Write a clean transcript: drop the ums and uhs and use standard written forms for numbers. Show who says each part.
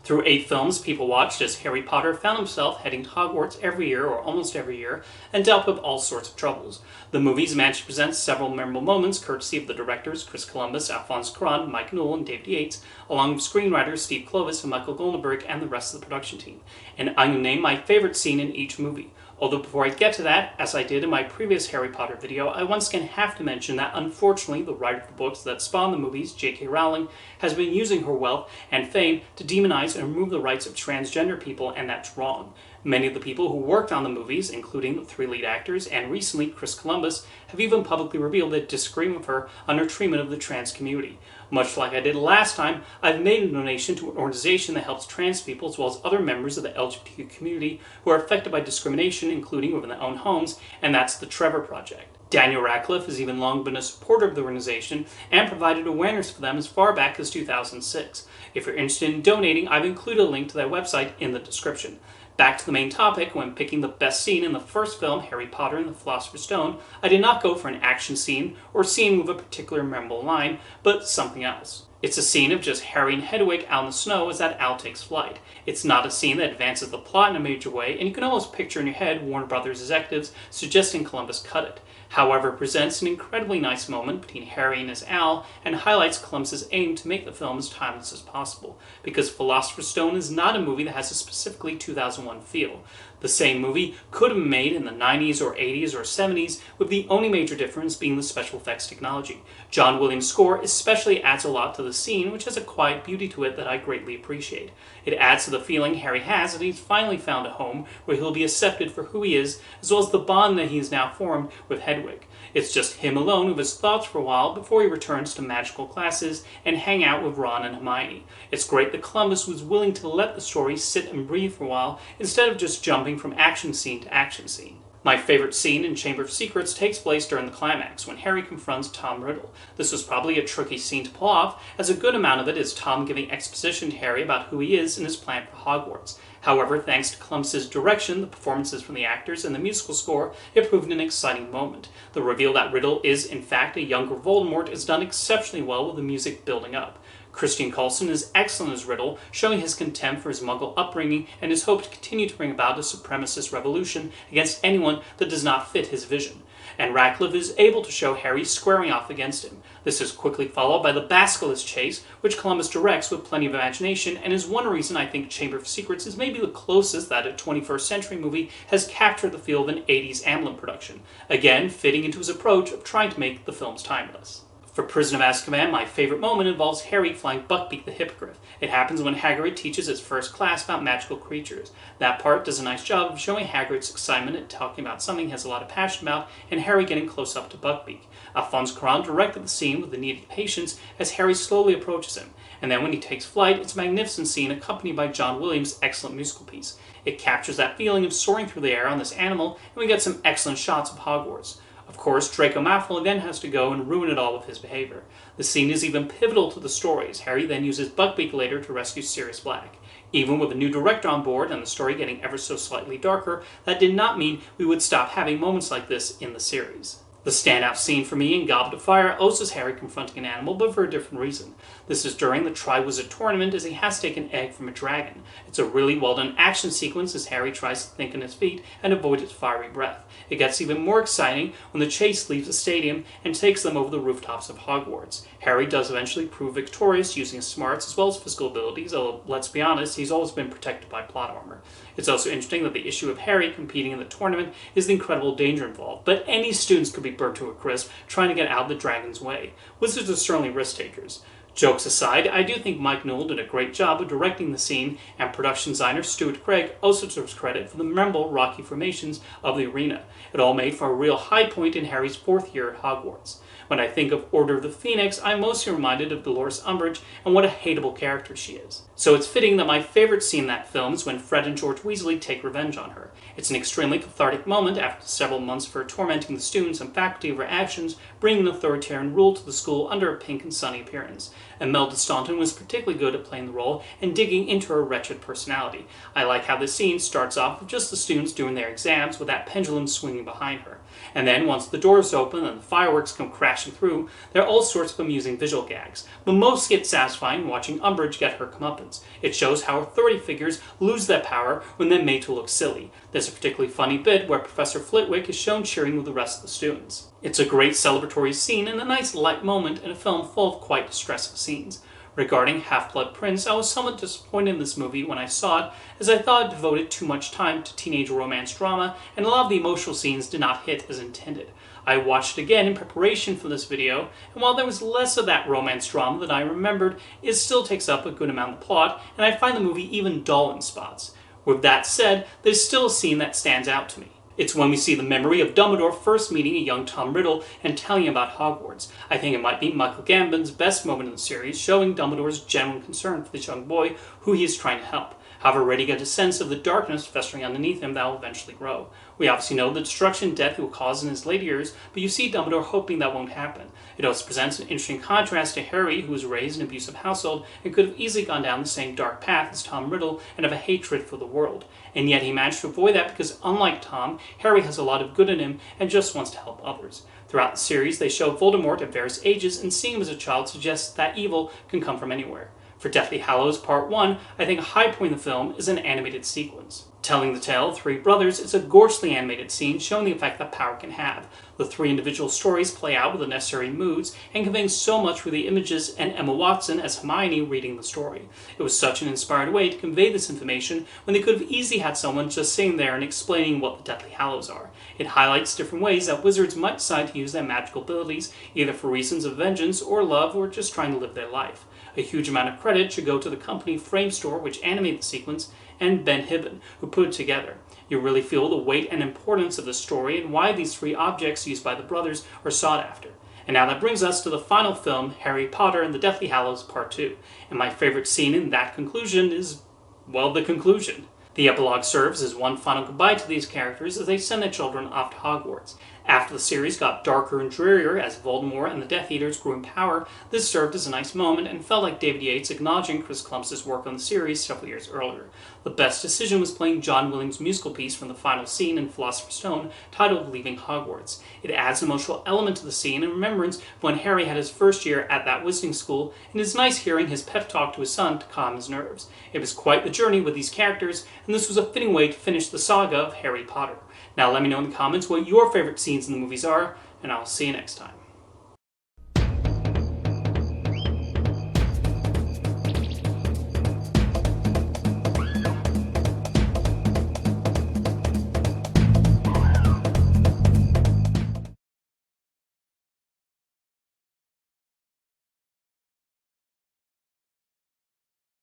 Speaker 1: Through 8 films, people watched as Harry Potter found himself heading to Hogwarts every year, or almost every year, and dealt with all sorts of troubles. The movies managed to present several memorable moments, courtesy of the directors Chris Columbus, Alphonse Cuarón, Mike Newell, and David Yates, along with screenwriters Steve Kloves and Michael Goldenberg and the rest of the production team. And I'm going to name my favorite scene in each movie. Although before I get to that, as I did in my previous Harry Potter video, I once again have to mention that unfortunately the writer of the books that spawned the movies, J.K. Rowling, has been using her wealth and fame to demonize and remove the rights of transgender people, and that's wrong. Many of the people who worked on the movies, including the 3 lead actors and recently Chris Columbus, have even publicly revealed they disagree with her on her treatment of the trans community. Much like I did last time, I've made a donation to an organization that helps trans people as well as other members of the LGBTQ community who are affected by discrimination, including within their own homes, and that's the Trevor Project. Daniel Radcliffe has even long been a supporter of the organization and provided awareness for them as far back as 2006. If you're interested in donating, I've included a link to their website in the description. Back to the main topic, when picking the best scene in the first film, Harry Potter and the Philosopher's Stone, I did not go for an action scene or scene with a particular memorable line, but something else. It's a scene of just Harry and Hedwig out in the snow as that owl takes flight. It's not a scene that advances the plot in a major way, and you can almost picture in your head Warner Brothers executives suggesting Columbus cut it. However, it presents an incredibly nice moment between Harry and his owl and highlights Columbus's aim to make the film as timeless as possible, because Philosopher's Stone is not a movie that has a specifically 2001 feel. The same movie could have been made in the 90s or 80s or 70s, with the only major difference being the special effects technology. John Williams' score especially adds a lot to the scene, which has a quiet beauty to it that I greatly appreciate. It adds to the feeling Harry has that he's finally found a home where he'll be accepted for who he is, as well as the bond that he has now formed with Hedwig. It's just him alone with his thoughts for a while before he returns to magical classes and hang out with Ron and Hermione. It's great that Columbus was willing to let the story sit and breathe for a while instead of just jumping from action scene to action scene. My favorite scene in Chamber of Secrets takes place during the climax, when Harry confronts Tom Riddle. This was probably a tricky scene to pull off, as a good amount of it is Tom giving exposition to Harry about who he is and his plan for Hogwarts. However, thanks to Columbus's direction, the performances from the actors, and the musical score, it proved an exciting moment. The reveal that Riddle is, in fact, a younger Voldemort is done exceptionally well with the music building up. Christian Coulson is excellent as Riddle, showing his contempt for his Muggle upbringing and his hope to continue to bring about a supremacist revolution against anyone that does not fit his vision. And Radcliffe is able to show Harry squaring off against him. This is quickly followed by the Basilisk chase, which Columbus directs with plenty of imagination, and is one reason I think Chamber of Secrets is maybe the closest that a 21st century movie has captured the feel of an 80s Amblin production, again fitting into his approach of trying to make the films timeless. For Prisoner of Azkaban, my favorite moment involves Harry flying Buckbeak the Hippogriff. It happens when Hagrid teaches his first class about magical creatures. That part does a nice job of showing Hagrid's excitement at talking about something he has a lot of passion about, and Harry getting close up to Buckbeak. Alphonse Cuarón directed the scene with the needed patience as Harry slowly approaches him, and then when he takes flight, it's a magnificent scene accompanied by John Williams' excellent musical piece. It captures that feeling of soaring through the air on this animal, and we get some excellent shots of Hogwarts. Of course, Draco Malfoy then has to go and ruin it all with his behavior. The scene is even pivotal to the story, as Harry then uses Buckbeak later to rescue Sirius Black. Even with a new director on board and the story getting ever so slightly darker, that did not mean we would stop having moments like this in the series. The standout scene for me in Goblet of Fire also is Harry confronting an animal, but for a different reason. This is during the Triwizard Tournament as he has to take an egg from a dragon. It's a really well done action sequence as Harry tries to think on his feet and avoid its fiery breath. It gets even more exciting when the chase leaves the stadium and takes them over the rooftops of Hogwarts. Harry does eventually prove victorious using his smarts as well as physical abilities, although let's be honest, he's always been protected by plot armor. It's also interesting that the issue of Harry competing in the tournament is the incredible danger involved, but any students could be burnt to a crisp trying to get out of the dragon's way. Wizards are certainly risk takers. Jokes aside, I do think Mike Newell did a great job of directing the scene, and production designer Stuart Craig also deserves credit for the memorable rocky formations of the arena. It all made for a real high point in Harry's 4th year at Hogwarts. When I think of Order of the Phoenix, I'm mostly reminded of Dolores Umbridge and what a hateable character she is. So it's fitting that my favorite scene in that film is when Fred and George Weasley take revenge on her. It's an extremely cathartic moment after several months of her tormenting the students and faculty of her actions, bringing an authoritarian rule to the school under a pink and sunny appearance. Imelda Staunton was particularly good at playing the role and digging into her wretched personality. I like how the scene starts off with just the students doing their exams with that pendulum swinging behind her. And then once the doors open and the fireworks come crashing crashing through, there are all sorts of amusing visual gags, but most get satisfying watching Umbridge get her comeuppance. It shows how authority figures lose their power when they're made to look silly. There's a particularly funny bit where Professor Flitwick is shown cheering with the rest of the students. It's a great celebratory scene and a nice light moment in a film full of quite distressing scenes. Regarding Half-Blood Prince, I was somewhat disappointed in this movie when I saw it, as I thought it devoted too much time to teenage romance drama, and a lot of the emotional scenes did not hit as intended. I watched it again in preparation for this video, and while there was less of that romance drama than I remembered, it still takes up a good amount of the plot, and I find the movie even dull in spots. With that said, there's still a scene that stands out to me. It's when we see the memory of Dumbledore first meeting a young Tom Riddle and telling him about Hogwarts. I think it might be Michael Gambon's best moment in the series, showing Dumbledore's genuine concern for this young boy who he is trying to help. However, already get a sense of the darkness festering underneath him that will eventually grow. We obviously know the destruction and death he will cause in his later years, but you see Dumbledore hoping that won't happen. It also presents an interesting contrast to Harry, who was raised in an abusive household and could have easily gone down the same dark path as Tom Riddle and have a hatred for the world. And yet he managed to avoid that because, unlike Tom, Harry has a lot of good in him and just wants to help others. Throughout the series, they show Voldemort at various ages, and seeing him as a child suggests that evil can come from anywhere. For Deathly Hallows Part 1, I think a high point in the film is an animated sequence. Telling the tale of three brothers is a gorgeously animated scene showing the effect that power can have. The three individual stories play out with the necessary moods and conveying so much with the images and Emma Watson as Hermione reading the story. It was such an inspired way to convey this information when they could have easily had someone just sitting there and explaining what the Deathly Hallows are. It highlights different ways that wizards might decide to use their magical abilities, either for reasons of vengeance or love or just trying to live their life. A huge amount of credit should go to the company Framestore, which animated the sequence, and Ben Hibben, who put it together. You really feel the weight and importance of the story and why these three objects used by the brothers are sought after. And now that brings us to the final film, Harry Potter and the Deathly Hallows Part 2. And my favorite scene in that conclusion is, well, the conclusion. The epilogue serves as one final goodbye to these characters as they send their children off to Hogwarts. After the series got darker and drearier as Voldemort and the Death Eaters grew in power, this served as a nice moment and felt like David Yates acknowledging Chris Columbus' work on the series several years earlier. The best decision was playing John Williams' musical piece from the final scene in Philosopher's Stone, titled Leaving Hogwarts. It adds an emotional element to the scene in remembrance of when Harry had his first year at that wizarding school, and it's nice hearing his pep talk to his son to calm his nerves. It was quite the journey with these characters, and this was a fitting way to finish the saga of Harry Potter. Now let me know in the comments what your favorite scenes in the movies are, and I'll see you next time.